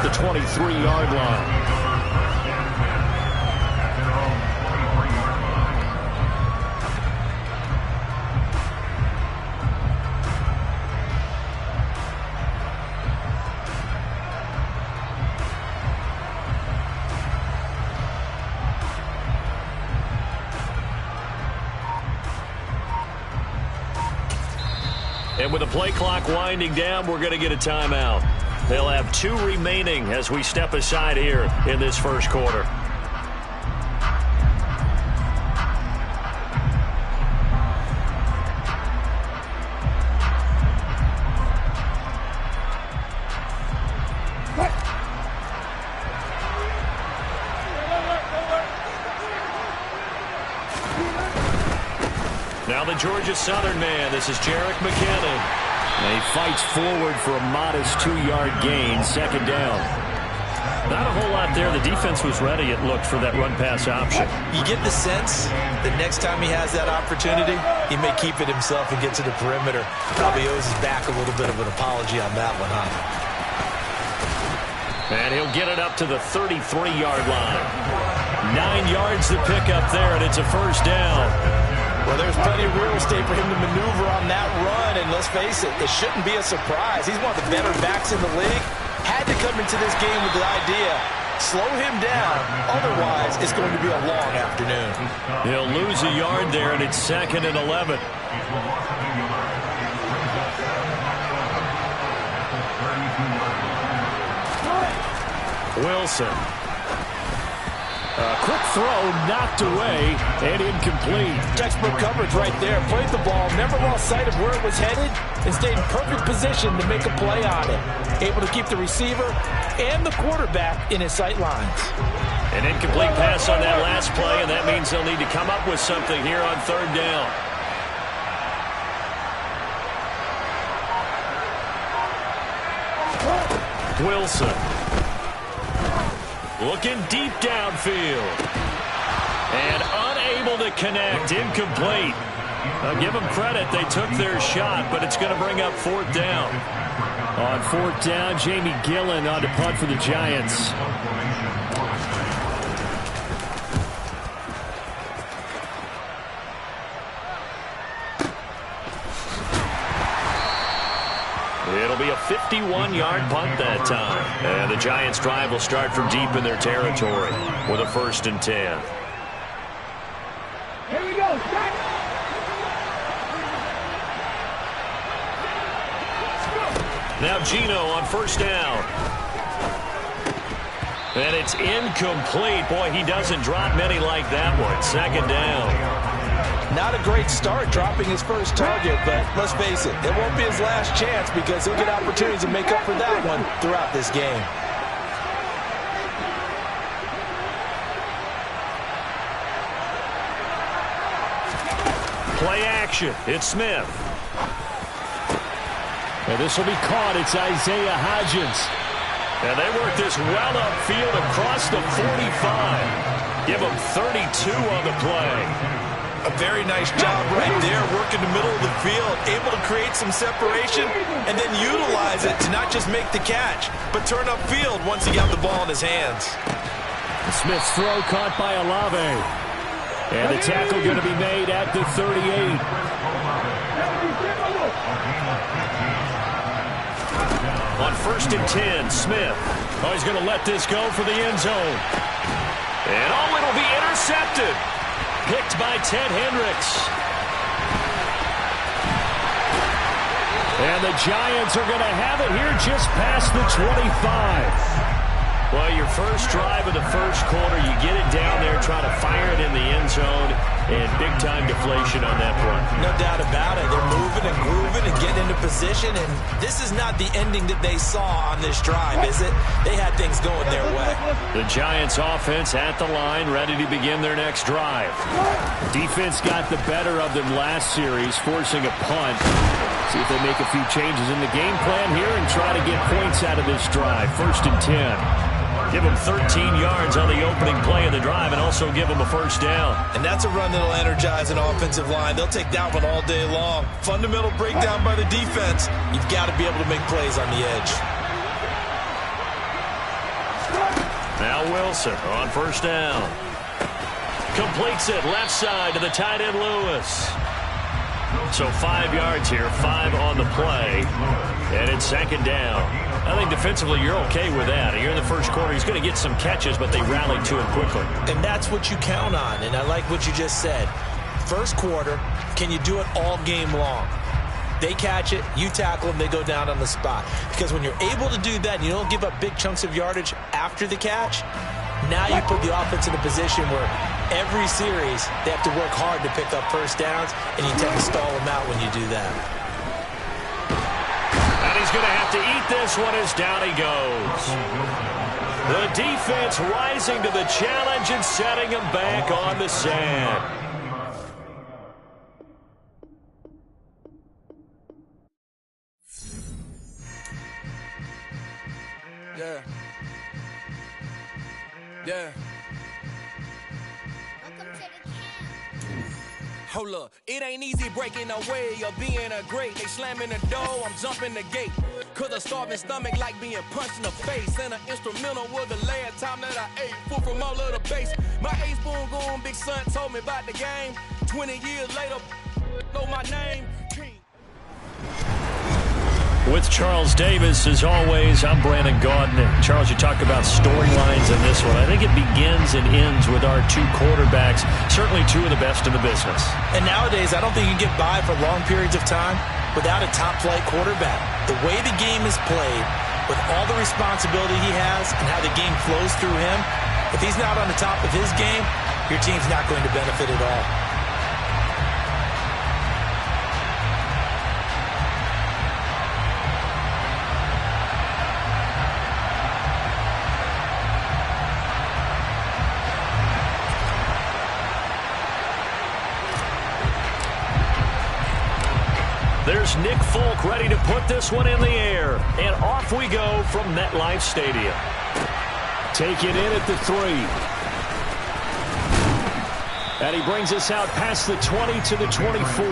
the 23-yard line. And with the play clock winding down, we're going to get a timeout. They'll have 2 remaining as we step aside here in this first quarter. Now the Georgia Southern man. This is Jerick McKinnon. And he fights forward for a modest 2-yard gain, second down. Not a whole lot there. The defense was ready, it looked, for that run-pass option. You get the sense that next time he has that opportunity, he may keep it himself and get to the perimeter. Probably owes his back a little bit of an apology on that one, huh? And he'll get it up to the 33-yard line. 9 yards to pick up there, and it's a first down. Well, there's plenty of real estate for him to maneuver on that run, and let's face it, it shouldn't be a surprise. He's one of the better backs in the league. Had to come into this game with the idea, slow him down, otherwise it's going to be a long afternoon. He'll lose a yard there, and it's 2nd and 11. Wilson. A quick throw, knocked away, and incomplete. Textbook coverage right there. Played the ball, never lost sight of where it was headed, and stayed in perfect position to make a play on it. Able to keep the receiver and the quarterback in his sight lines. An incomplete pass on that last play, and that means they'll need to come up with something here on 3rd down. Wilson. Looking deep downfield. And unable to connect. Incomplete. I'll give them credit. They took their shot, but it's going to bring up 4th down. On 4th down, Jamie Gillen on to punt for the Giants. It'll be a 51-yard punt that time. And the Giants' drive will start from deep in their territory with a 1st and 10. Here we go. Now Gino on 1st down. And it's incomplete. Boy, he doesn't drop many like that one. 2nd down. Not a great start dropping his first target, but let's face it, it won't be his last chance because he'll get opportunities to make up for that one throughout this game. Play action. It's Smith. And this will be caught. It's Isaiah Hodgins. And they work this well upfield across the 45. Give him 32 on the play. A very nice job right there, working the middle of the field, able to create some separation and then utilize it to not just make the catch, but turn upfield once he got the ball in his hands. Smith's throw caught by Olave. And the tackle going to be made at the 38. On 1st and 10, Smith. Oh, he's going to let this go for the end zone. And oh, it'll be intercepted. Picked by Ted Hendricks. And the Giants are going to have it here just past the 25. Well, your first drive of the first quarter, you get it down there, try to fire it in the end zone, and big-time deflation on that front. No doubt about it. They're moving and grooving and getting into position, and this is not the ending that they saw on this drive, is it? They had things going their way. The Giants' offense at the line, ready to begin their next drive. Defense got the better of them last series, forcing a punt. See if they make a few changes in the game plan here and try to get points out of this drive. 1st and 10. Give them 13 yards on the opening play of the drive and also give them a first down. And that's a run that'll energize an offensive line. They'll take that one all day long. Fundamental breakdown by the defense. You've got to be able to make plays on the edge. Now Wilson on first down. Completes it left side to the tight end Lewis. So 5 yards here, 5 on the play. And it's second down. I think defensively you're okay with that. Here in the first quarter, he's going to get some catches, but they rallied to him quickly. And that's what you count on, and I like what you just said. First quarter, can you do it all game long? They catch it, you tackle them, they go down on the spot. Because when you're able to do that and you don't give up big chunks of yardage after the catch, now you put the offense in a position where every series they have to work hard to pick up first downs, and you tend to stall them out when you do that. And he's going to have to eat this one as down he goes. The defense rising to the challenge and setting him back on the sand. Yeah. Yeah. Hold up, it ain't easy breaking away or being a great. They slamming the door, I'm jumping the gate. Cause a starving stomach like being punched in the face. And an instrumental was the last time that I ate. Food from all of the base. My ace spoon going, big son told me about the game. 20 years later, know my name. With Charles Davis, as always, I'm Brandon Gaudin. Charles, you talk about storylines in this one. I think it begins and ends with our two quarterbacks, certainly two of the best in the business. And nowadays, I don't think you can get by for long periods of time without a top-flight quarterback. The way the game is played, with all the responsibility he has and how the game flows through him, if he's not on the top of his game, your team's not going to benefit at all. There's Nick Folk ready to put this one in the air. And off we go from MetLife Stadium. Take it in at the 3. And he brings us out past the 20 to the 24.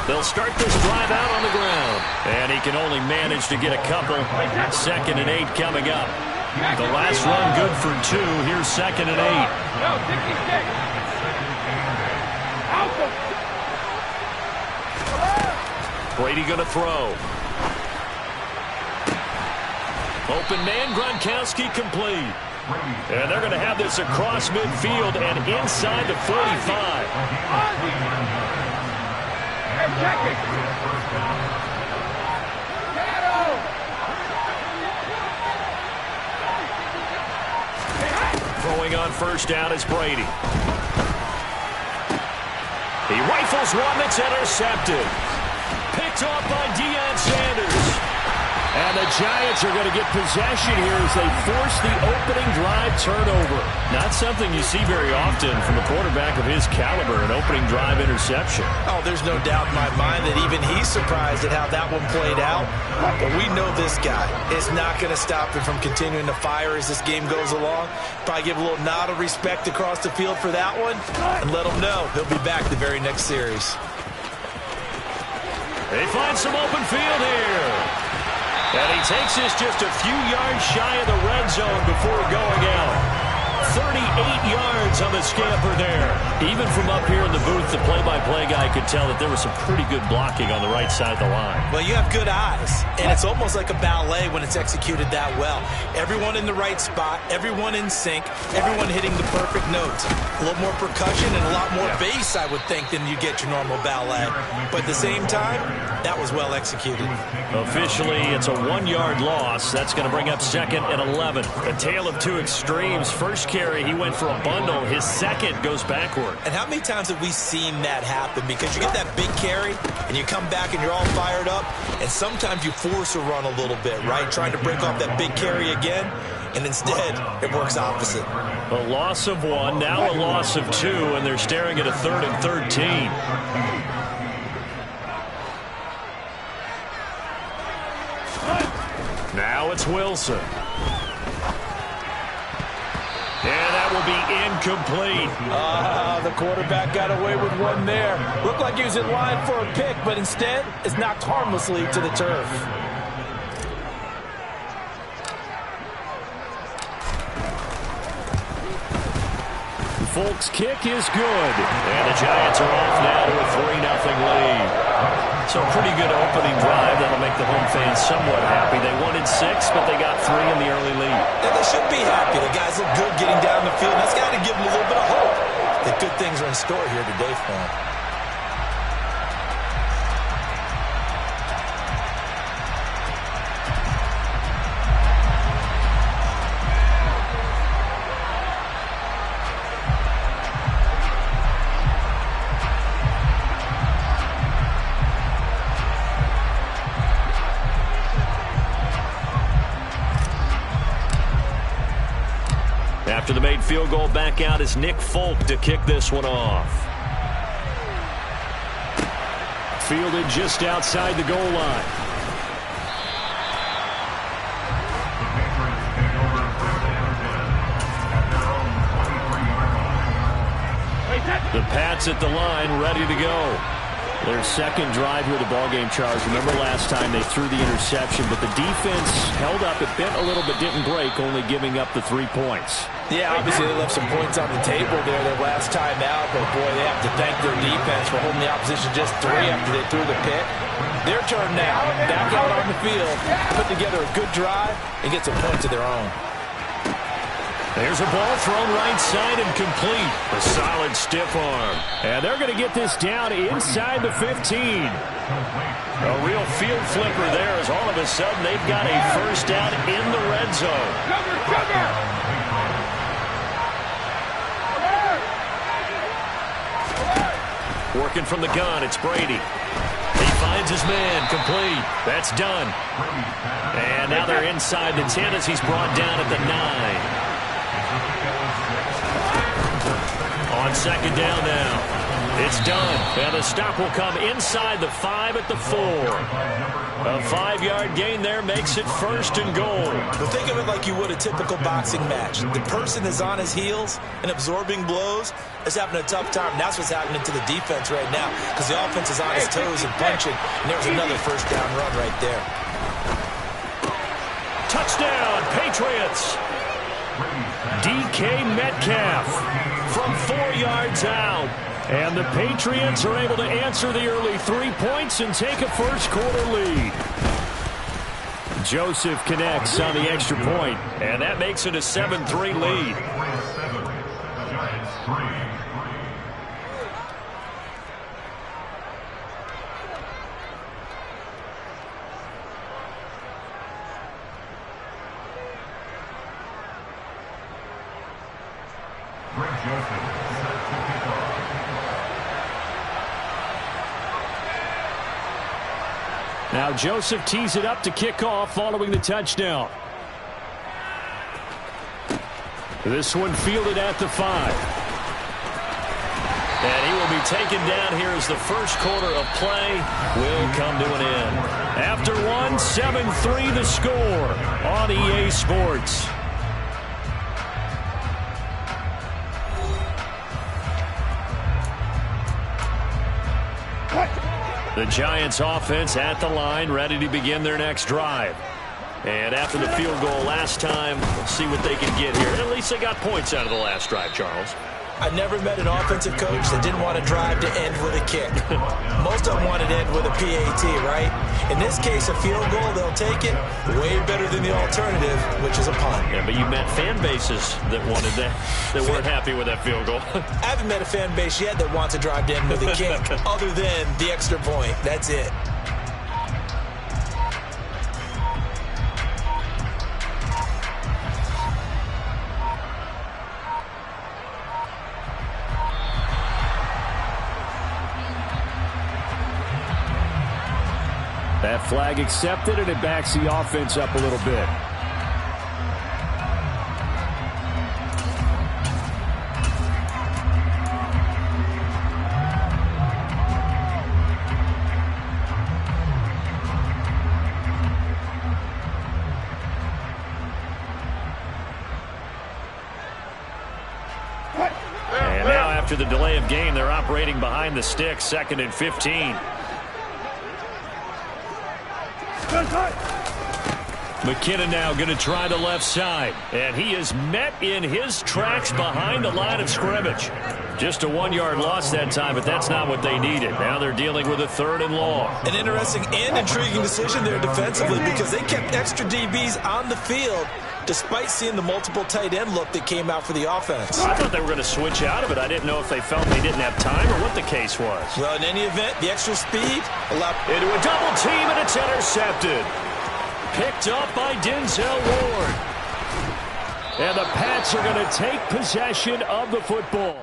They'll start this drive out on the ground. And he can only manage to get a couple. 2nd and 8 coming up. The last run good for 2. Here's 2nd and 8. Brady going to throw. Open man, Gronkowski complete. And they're going to have this across midfield and inside the 45. Throwing on first down is Brady. He rifles one that's intercepted. Picked off by Deion Sanders. And the Giants are going to get possession here as they force the opening drive turnover. Not something you see very often from a quarterback of his caliber, an opening drive interception. Oh, there's no doubt in my mind that even he's surprised at how that one played out. But we know this guy is not going to stop him from continuing to fire as this game goes along. Probably give a little nod of respect across the field for that one and let him know he'll be back the very next series. They find some open field here. And he takes this just a few yards shy of the red zone before going out. 38 yards on the scamper there. Even from up here in the booth, the play-by-play guy could tell that there was some pretty good blocking on the right side of the line. Well, you have good eyes, and it's almost like a ballet when it's executed that well. Everyone in the right spot, everyone in sync, everyone hitting the perfect notes. A little more percussion and a lot more bass, I would think, than you get your normal ballet. But at the same time, that was well executed. Officially, it's a 1-yard loss. That's going to bring up 2nd and 11. A tale of two extremes. First carry, he went for a bundle. His second goes backward. And how many times have we seen that happen? Because you get that big carry, and you come back and you're all fired up, and sometimes you force a run a little bit, right? Trying to break off that big carry again, and instead, it works opposite. A loss of 1, now a loss of 2, and they're staring at a 3rd and 13. Now it's Wilson. And that will will be incomplete. The quarterback got away with one there. Looked like he was in line for a pick, but instead it's knocked harmlessly to the turf. Folk's kick is good. And the Giants are off now to a 3-0 lead. So a pretty good opening drive. That'll make the home fans somewhat happy. They wanted 6, but they got 3 in the early lead. Yeah, they should be happy. The guys look good getting down the field. That's got to give them a little bit of hope that good things are in store here today for them. After the made field goal, back out is Nick Folk to kick this one off. Fielded just outside the goal line. The Pats at the line, ready to go. Their second drive here, the ballgame, Charles. Remember last time they threw the interception, but the defense held up. It bent a little but didn't break, only giving up the 3 points. Yeah, obviously they left some points on the table there their last time out, but boy, they have to thank their defense for holding the opposition just 3 after they threw the pick. Their turn now, back out on the field, put together a good drive and get some points of their own. There's a ball thrown right side and complete. A solid stiff arm. And they're going to get this down inside the 15. A real field flipper there as all of a sudden they've got a first down in the red zone. Working from the gun, it's Brady. He finds his man, complete. That's done. And now they're inside the 10 as he's brought down at the 9. On second down now. It's done. And the stop will come inside the 5 at the 4. A 5-yard gain there makes it first and goal. But think of it like you would a typical boxing match. The person is on his heels and absorbing blows is having a tough time. That's what's happening to the defense right now because the offense is on his toes and punching. And there's another first down run right there. Touchdown, Patriots. DK Metcalf from 4 yards out. And the Patriots are able to answer the early 3 points and take a first-quarter lead. Joseph connects on the extra point, and that makes it a 7-3 lead. Now Joseph tees it up to kick off following the touchdown. This one fielded at the 5. And he will be taken down here as the first quarter of play will come to an end. After one, 7-3 the score on EA Sports. The Giants offense at the line, ready to begin their next drive. And after the field goal last time, we'll see what they can get here. At least they got points out of the last drive, Charles. I never met an offensive coach that didn't want to drive to end with a kick. Most of them wanted to end with a PAT, right? In this case, a field goal, they'll take it. Way better than the alternative, which is a punt. Yeah, but you met fan bases that wanted that, that weren't happy with that field goal. I haven't met a fan base yet that wants to drive to end with a kick, other than the extra point. That's it. That flag accepted, and it backs the offense up a little bit. after the delay of game. They're operating behind the sticks, 2nd and 15. McKinnon now going to try the left side. And he is met in his tracks behind the line of scrimmage. Just a 1-yard loss that time, but that's not what they needed. Now they're dealing with a 3rd and long. An interesting and intriguing decision there defensively because they kept extra DBs on the field despite seeing the multiple tight end look that came out for the offense. I thought they were going to switch out of it. I didn't know if they felt they didn't have time or what the case was. Well, in any event, the extra speed allowed into a double team, and it's intercepted. Picked up by Denzel Ward. And the Pats are going to take possession of the football.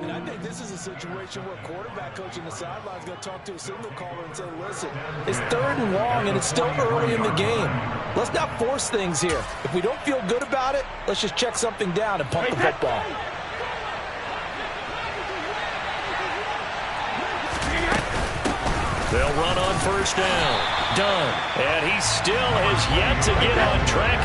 And I think this is a situation where quarterback coach in the sideline is going to talk to a signal caller and say, listen, it's 3rd and long and it's still early in the game. Let's not force things here. If we don't feel good about it, let's just check something down and punt the football. They'll run on 1st down. Done. And he still has yet to get on track.